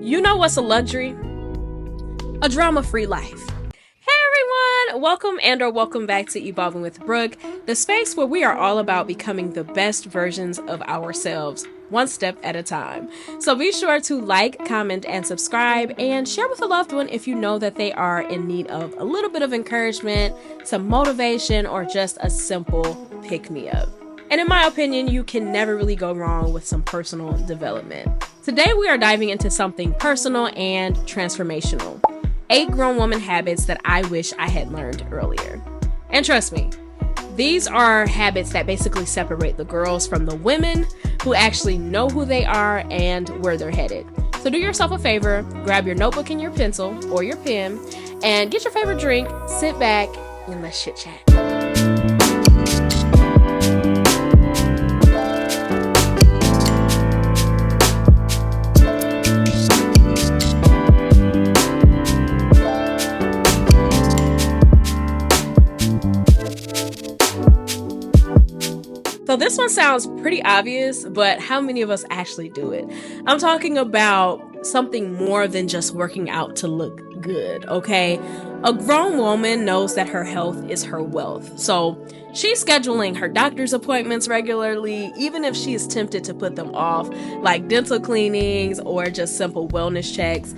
You know what's a luxury? A drama-free life. Hey everyone! Welcome back to Evolving with Brooke, the space where we are all about becoming the best versions of ourselves, one step at a time. So be sure to like, comment, and subscribe, and share with a loved one if you know that they are in need of a little bit of encouragement, some motivation, or just a simple pick-me-up. And in my opinion, you can never really go wrong with some personal development. Today we are diving into something personal and transformational. 8 grown woman habits that I wish I had learned earlier. And trust me, these are habits that basically separate the girls from the women who actually know who they are and where they're headed. So do yourself a favor, grab your notebook and your pencil or your pen, and get your favorite drink, sit back, and let's chit chat. So this one sounds pretty obvious, but how many of us actually do it? I'm talking about something more than just working out to look good, okay? A grown woman knows that her health is her wealth. So she's scheduling her doctor's appointments regularly, even if she is tempted to put them off, like dental cleanings or just simple wellness checks.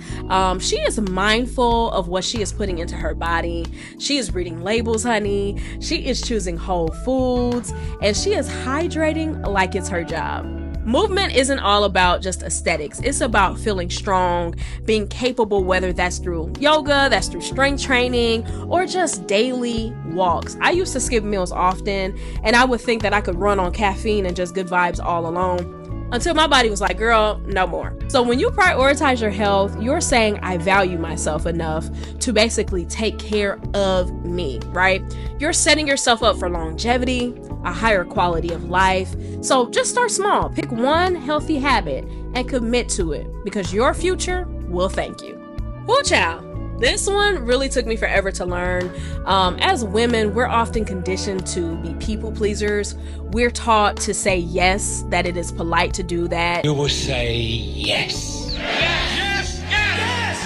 She is mindful of what she is putting into her body. She is reading labels, honey. She is choosing whole foods, and she is hydrating like it's her job. Movement isn't all about just aesthetics. It's about feeling strong, being capable, whether that's through yoga, that's through strength training, or just daily walks. I used to skip meals often, and I would think that I could run on caffeine and just good vibes all alone, until my body was like, girl, no more. So when you prioritize your health, you're saying, I value myself enough to basically take care of me, right? You're setting yourself up for longevity, a higher quality of life. So just start small. Pick one healthy habit and commit to it, because your future will thank you. Woo child. This one really took me forever to learn. As women, we're often conditioned to be people pleasers. We're taught to say yes, that it is polite to do that. You will say yes. Yes, yes, yes,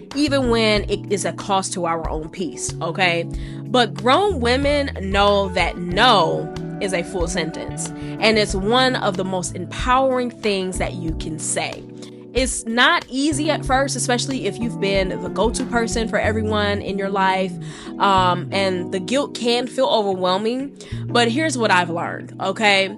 yes. Even when it is a cost to our own peace, okay? But grown women know that no is a full sentence, and it's one of the most empowering things that you can say. It's not easy at first, especially if you've been the go-to person for everyone in your life, and the guilt can feel overwhelming. But here's what I've learned, okay?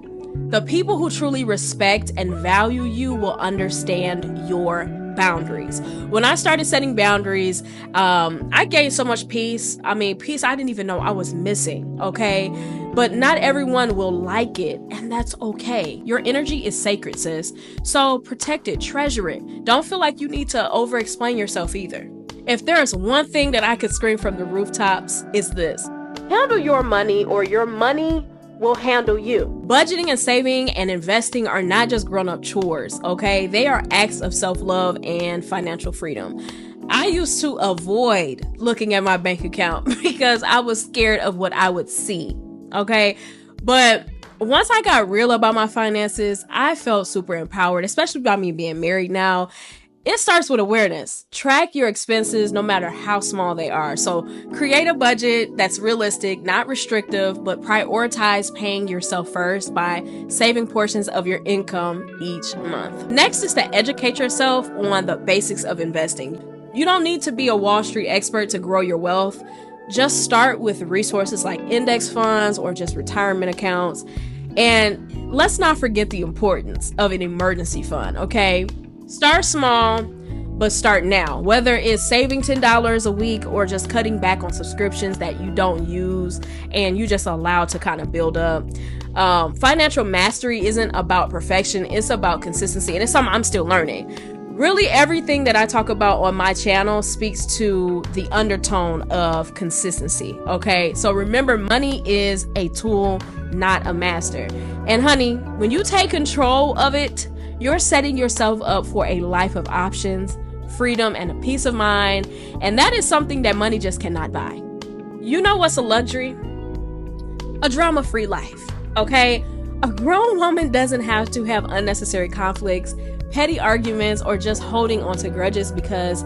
The people who truly respect and value you will understand your boundaries. When I started setting boundaries, I gained so much peace. Peace I didn't even know I was missing, okay? But not everyone will like it, and that's okay. Your energy is sacred, sis. So protect it, treasure it. Don't feel like you need to over-explain yourself either. If there's one thing that I could scream from the rooftops, it's this. Handle your money, or your money will handle you. Budgeting and saving and investing are not just grown-up chores, okay? They are acts of self-love and financial freedom. I used to avoid looking at my bank account because I was scared of what I would see, okay? But once I got real about my finances, I felt super empowered, especially by me being married now. It starts with awareness. Track your expenses no matter how small they are. So create a budget that's realistic, not restrictive, but prioritize paying yourself first by saving portions of your income each month. Next is to educate yourself on the basics of investing. You don't need to be a Wall Street expert to grow your wealth. Just start with resources like index funds or just retirement accounts. And let's not forget the importance of an emergency fund, okay? Start small, but start now. Whether it's saving $10 a week or just cutting back on subscriptions that you don't use and you just allow to kind of build up. Financial mastery isn't about perfection. It's about consistency, and it's something I'm still learning. Really, everything that I talk about on my channel speaks to the undertone of consistency, okay? So remember, money is a tool, not a master. And honey, when you take control of it, you're setting yourself up for a life of options, freedom, and a peace of mind. And that is something that money just cannot buy. You know what's a luxury? A drama-free life, okay? A grown woman doesn't have to have unnecessary conflicts, petty arguments, or just holding on to grudges because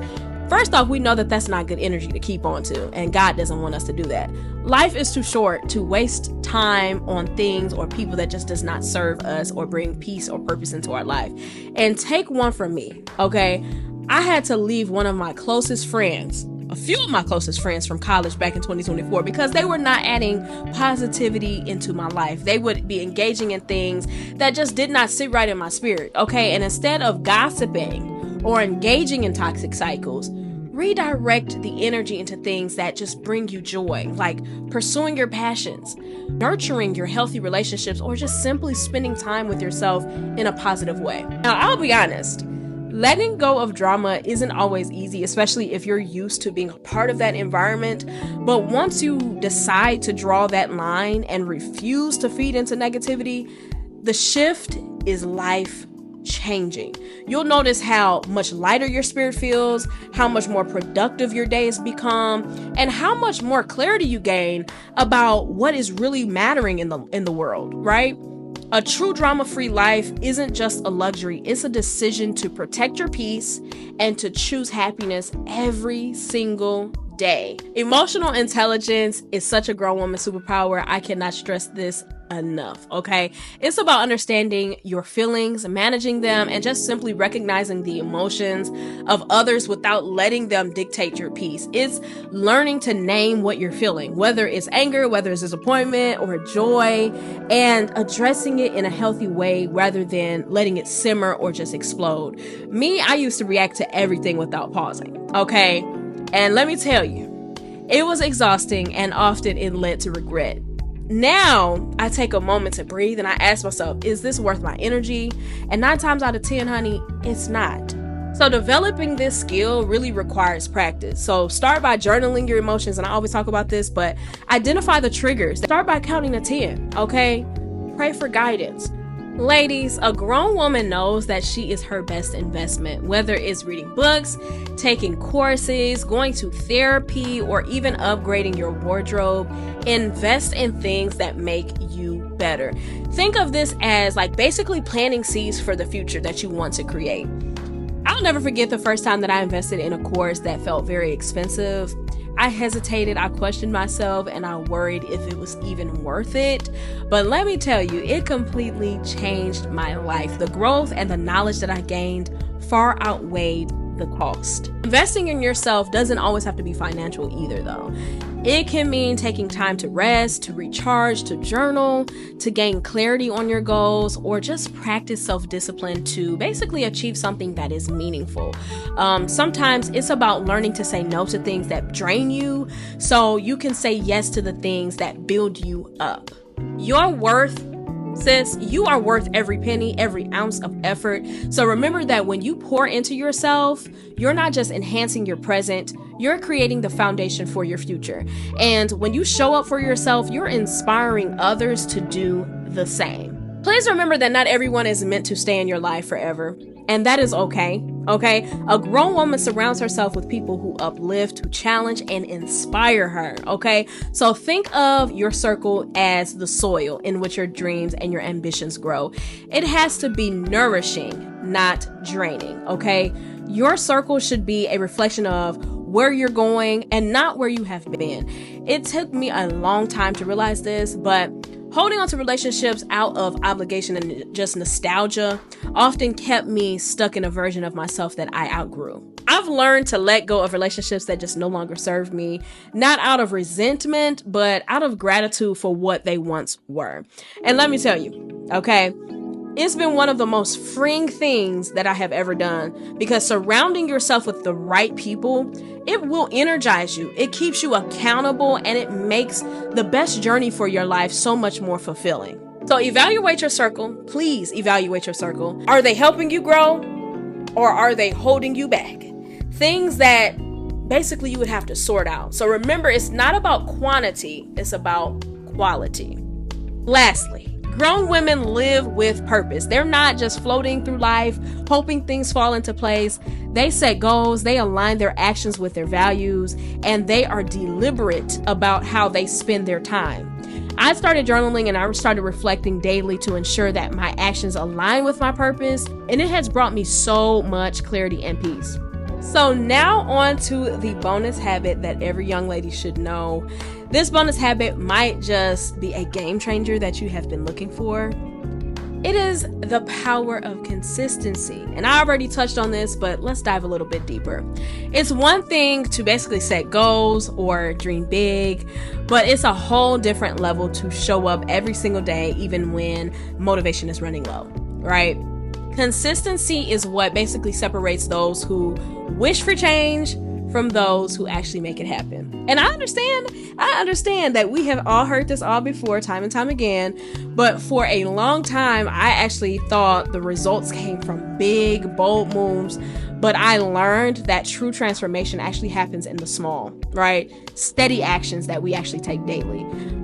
first off, we know that that's not good energy to keep on to, and God doesn't want us to do that. Life is too short to waste time on things or people that just does not serve us or bring peace or purpose into our life. And take one from me, okay? I had to leave one of my closest friends, a few of my closest friends from college back in 2024 because they were not adding positivity into my life. They would be engaging in things that just did not sit right in my spirit, okay? And instead of gossiping or engaging in toxic cycles, redirect the energy into things that just bring you joy, like pursuing your passions, nurturing your healthy relationships, or just simply spending time with yourself in a positive way. Now, I'll be honest. Letting go of drama isn't always easy, especially if you're used to being a part of that environment. But once you decide to draw that line and refuse to feed into negativity, the shift is life changing. You'll notice how much lighter your spirit feels, how much more productive your days become, and how much more clarity you gain about what is really mattering in the world, right? A true drama-free life isn't just a luxury, it's a decision to protect your peace and to choose happiness every single day. Emotional intelligence is such a grown woman superpower. I cannot stress this enough, okay? It's about understanding your feelings, managing them, and just simply recognizing the emotions of others without letting them dictate your peace. It's learning to name what you're feeling, whether it's anger, whether it's disappointment or joy, and addressing it in a healthy way rather than letting it simmer or just explode. Me, I used to react to everything without pausing, okay? And let me tell you, it was exhausting and often it led to regret. Now, I take a moment to breathe and I ask myself, is this worth my energy? And 9 times out of 10, honey, it's not. So developing this skill really requires practice. So start by journaling your emotions, and I always talk about this, but identify the triggers. Start by counting to 10, okay? Pray for guidance. Ladies, a grown woman knows that she is her best investment, whether it's reading books, taking courses, going to therapy, or even upgrading your wardrobe. Invest in things that make you better. Think of this as like basically planting seeds for the future that you want to create. I'll never forget the first time that I invested in a course that felt very expensive. I hesitated, I questioned myself, and I worried if it was even worth it. But let me tell you, it completely changed my life. The growth and the knowledge that I gained far outweighed the cost. Investing in yourself doesn't always have to be financial either, though. It can mean taking time to rest, to recharge, to journal, to gain clarity on your goals, or just practice self-discipline to basically achieve something that is meaningful. Sometimes it's about learning to say no to things that drain you so you can say yes to the things that build you up. Your worth, sis, you are worth every penny, every ounce of effort. So remember that when you pour into yourself, you're not just enhancing your present, you're creating the foundation for your future. And when you show up for yourself, you're inspiring others to do the same. Please remember that not everyone is meant to stay in your life forever. And that is okay. Okay? A grown woman surrounds herself with people who uplift, who challenge, and inspire her. Okay? So think of your circle as the soil in which your dreams and your ambitions grow. It has to be nourishing, not draining. Okay? Your circle should be a reflection of where you're going and not where you have been. It took me a long time to realize this, but holding on to relationships out of obligation and just nostalgia often kept me stuck in a version of myself that I outgrew. I've learned to let go of relationships that just no longer serve me, not out of resentment, but out of gratitude for what they once were. And let me tell you, okay, it's been one of the most freeing things that I have ever done, because surrounding yourself with the right people, it will energize you. It keeps you accountable, and it makes the best journey for your life so much more fulfilling. So evaluate your circle. Please evaluate your circle. Are they helping you grow, or are they holding you back? Things that basically you would have to sort out. So remember, it's not about quantity, it's about quality. Lastly, grown women live with purpose. They're not just floating through life, hoping things fall into place. They set goals, they align their actions with their values, and they are deliberate about how they spend their time. I started journaling and I started reflecting daily to ensure that my actions align with my purpose, and it has brought me so much clarity and peace. So now on to the bonus habit that every young lady should know. This bonus habit might just be a game changer that you have been looking for. It is the power of consistency. And I already touched on this, but let's dive a little bit deeper. It's one thing to basically set goals or dream big, but it's a whole different level to show up every single day, even when motivation is running low, right? Consistency is what basically separates those who wish for change from those who actually make it happen. And I understand that we have all heard this all before, time and time again, but for a long time, I actually thought the results came from big, bold moves, but I learned that true transformation actually happens in the small, right? Steady actions that we actually take daily.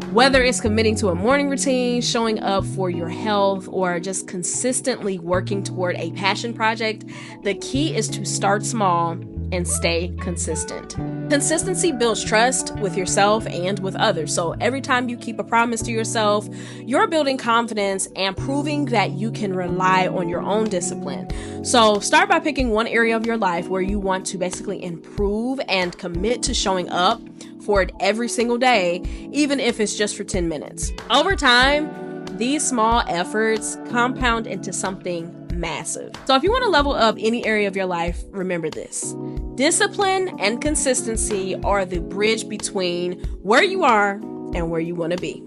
Whether it's committing to a morning routine, showing up for your health, or just consistently working toward a passion project, the key is to start small and stay consistent. Consistency builds trust with yourself and with others. So every time you keep a promise to yourself, you're building confidence and proving that you can rely on your own discipline. So start by picking one area of your life where you want to basically improve and commit to showing up for it every single day, even if it's just for 10 minutes. Over time, these small efforts compound into something massive. So if you want to level up any area of your life, remember this. Discipline and consistency are the bridge between where you are and where you want to be.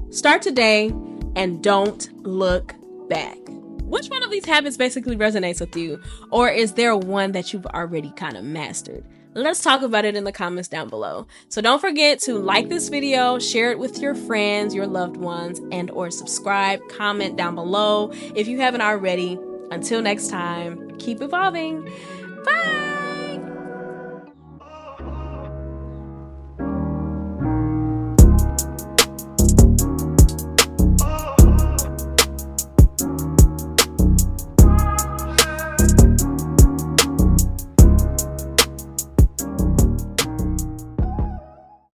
Start today and don't look back. Which one of these habits basically resonates with you? Or is there one that you've already kind of mastered? Let's talk about it in the comments down below. So don't forget to like this video, share it with your friends, your loved ones, and or subscribe, comment down below if you haven't already. Until next time, keep evolving. Bye!